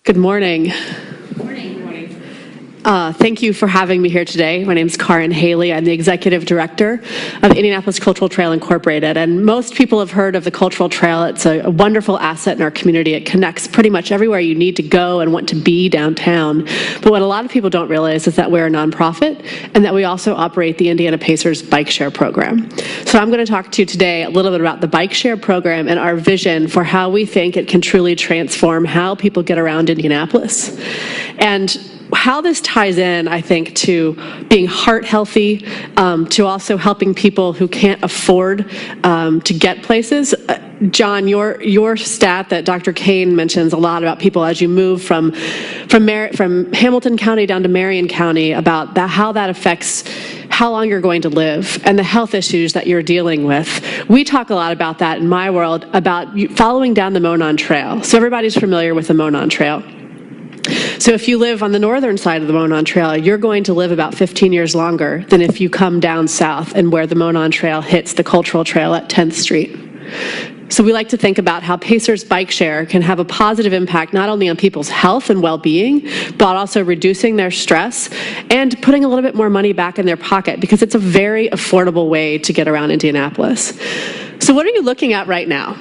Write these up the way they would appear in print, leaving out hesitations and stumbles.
Good morning. Thank you for having me here today. My name is Karin Haley. I'm the Executive Director of Indianapolis Cultural Trail Incorporated. And most people have heard of the Cultural Trail. It's a wonderful asset in our community. It connects pretty much everywhere you need to go and want to be downtown. But what a lot of people don't realize is that we're a nonprofit and that we also operate the Indiana Pacers Bike Share program. So I'm going to talk to you today a little bit about the Bike Share program and our vision for how we think it can truly transform how people get around Indianapolis. And how this ties in, I think, to being heart healthy, to also helping people who can't afford to get places. John, your stat that Dr. Kane mentions a lot about people as you move from Hamilton County down to Marion County, about how that affects how long you're going to live and the health issues that you're dealing with. We talk a lot about that in my world, about following down the Monon Trail. So everybody's familiar with the Monon Trail. So if you live on the northern side of the Monon Trail, you're going to live about 15 years longer than if you come down south and where the Monon Trail hits the Cultural Trail at 10th Street. So we like to think about how Pacers Bike Share can have a positive impact not only on people's health and well-being, but also reducing their stress and putting a little bit more money back in their pocket, because it's a very affordable way to get around Indianapolis. So what are you looking at right now?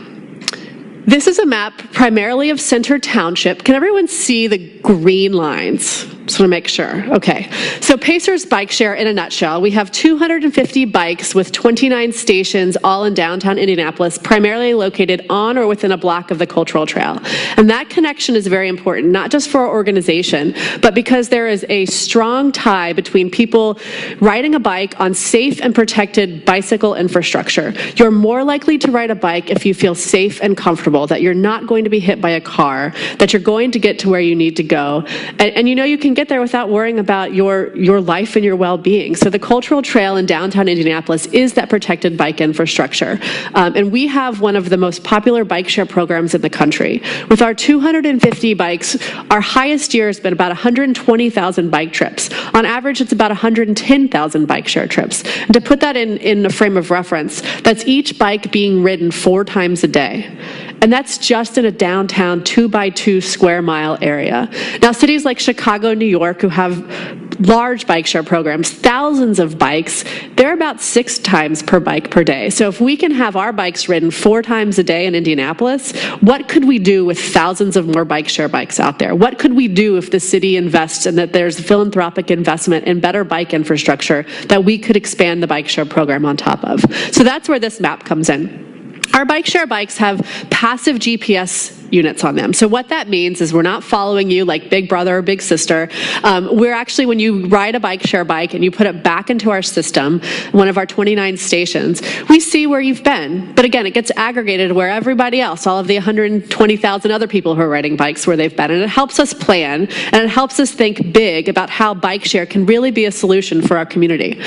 This is a map primarily of Center Township. Can everyone see the green lines? Just want to make sure. Okay. So Pacers Bike Share in a nutshell. We have 250 bikes with 29 stations all in downtown Indianapolis, primarily located on or within a block of the Cultural Trail. And that connection is very important, not just for our organization, but because there is a strong tie between people riding a bike on safe and protected bicycle infrastructure. You're more likely to ride a bike if you feel safe and comfortable, that you're not going to be hit by a car, that you're going to get to where you need to go. And you know you can get there without worrying about your life and your well-being. So the Cultural Trail in downtown Indianapolis is that protected bike infrastructure. And we have one of the most popular bike share programs in the country. With our 250 bikes, our highest year has been about 120,000 bike trips. On average, it's about 110,000 bike share trips. And to put that in a frame of reference, that's each bike being ridden 4 times a day. And that's just in a downtown 2x2 square mile area. Now, cities like Chicago, New York, who have large bike share programs, thousands of bikes, they're about 6 times per bike per day. So if we can have our bikes ridden 4 times a day in Indianapolis, what could we do with thousands of more bike share bikes out there? What could we do if the city invests and that there's philanthropic investment in better bike infrastructure that we could expand the bike share program on top of? So that's where this map comes in. Our bike share bikes have passive GPS units on them. So what that means is we're not following you like Big Brother or Big Sister. We're actually, when you ride a bike share bike and you put it back into our system, one of our 29 stations, we see where you've been. But again, it gets aggregated where everybody else, all of the 120,000 other people who are riding bikes, where they've been. And it helps us plan, and it helps us think big about how bike share can really be a solution for our community.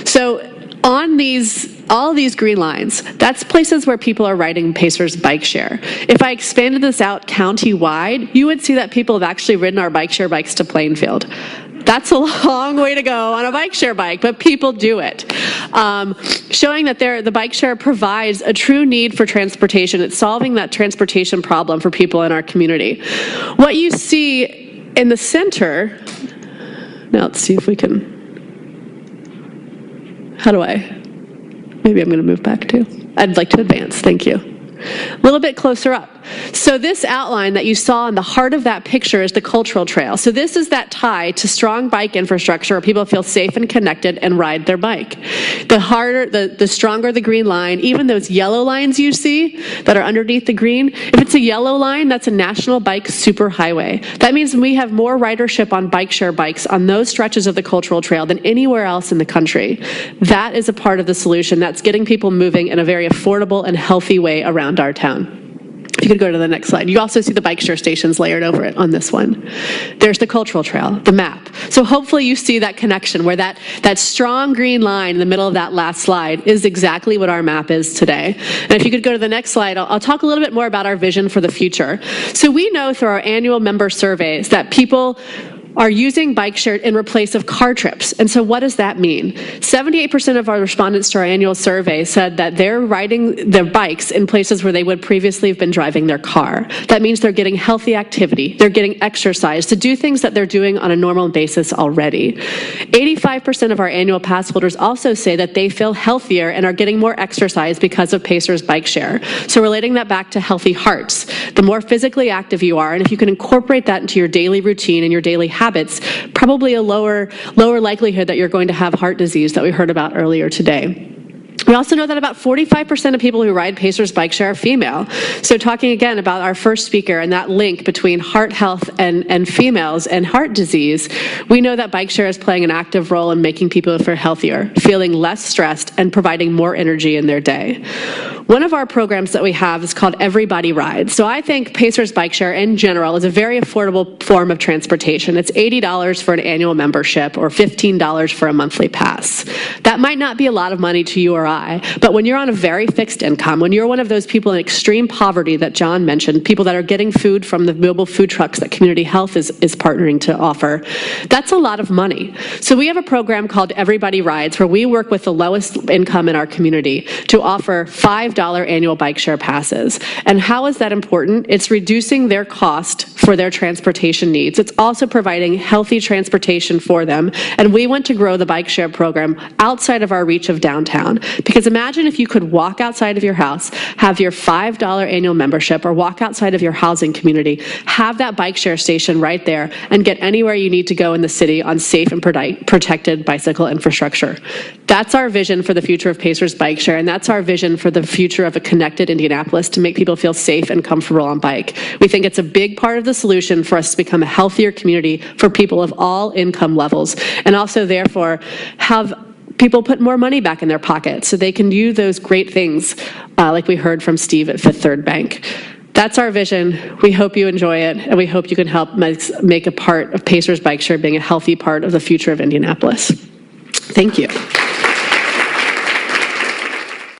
So on all these green lines, that's places where people are riding Pacers Bike Share. If I expanded this out county-wide, you would see that people have actually ridden our bike share bikes to Plainfield. That's a long way to go on a bike share bike, but people do it. Showing that the bike share provides a true need for transportation. It's solving that transportation problem for people in our community. What you see in the center, now let's see if we can, maybe I'm going to move back too. I'd like to advance, thank you. A little bit closer up. So this outline that you saw in the heart of that picture is the Cultural Trail. So this is that tie to strong bike infrastructure where people feel safe and connected and ride their bike. The stronger the green line, even those yellow lines you see that are underneath the green, if it's a yellow line, that's a national bike superhighway. That means we have more ridership on bike share bikes on those stretches of the Cultural Trail than anywhere else in the country. That is a part of the solution. That's getting people moving in a very affordable and healthy way around our town. If you could go to the next slide. You also see the bike share stations layered over it on this one. There's the Cultural Trail, the map. So hopefully you see that connection where that strong green line in the middle of that last slide is exactly what our map is today. And if you could go to the next slide, I'll talk a little bit more about our vision for the future. So we know through our annual member surveys that people are using bike share in replace of car trips. And so what does that mean? 78% of our respondents to our annual survey said that they're riding their bikes in places where they would previously have been driving their car. That means they're getting healthy activity, they're getting exercise to do things that they're doing on a normal basis already. 85% of our annual pass holders also say that they feel healthier and are getting more exercise because of Pacer's bike share. So relating that back to healthy hearts, the more physically active you are, and if you can incorporate that into your daily routine and your daily habits, probably a lower likelihood that you're going to have heart disease that we heard about earlier today. We also know that about 45% of people who ride Pacer's bike share are female. So talking again about our first speaker and that link between heart health and females and heart disease, we know that bike share is playing an active role in making people feel healthier, feeling less stressed, and providing more energy in their day. One of our programs that we have is called Everybody Rides. So I think Pacer's bike share in general is a very affordable form of transportation. It's $80 for an annual membership or $15 for a monthly pass. That might not be a lot of money to you or I, but when you're on a very fixed income, when you're one of those people in extreme poverty that John mentioned, people that are getting food from the mobile food trucks that Community Health is partnering to offer, that's a lot of money. So we have a program called Everybody Rides where we work with the lowest income in our community to offer $5 annual bike share passes. And how is that important? It's reducing their cost for their transportation needs. It's also providing healthy transportation for them. And we want to grow the bike share program outside of our reach of downtown. Because imagine if you could walk outside of your house, have your $5 annual membership, or walk outside of your housing community, have that bike share station right there, and get anywhere you need to go in the city on safe and protected bicycle infrastructure. That's our vision for the future of Pacer's bike share, and that's our vision for the future of a connected Indianapolis to make people feel safe and comfortable on bike. We think it's a big part of the solution for us to become a healthier community for people of all income levels, and also therefore have people put more money back in their pocket so they can do those great things like we heard from Steve at Fifth Third Bank. That's our vision. We hope you enjoy it, and we hope you can help make a part of Pacer's bike share being a healthy part of the future of Indianapolis. Thank you.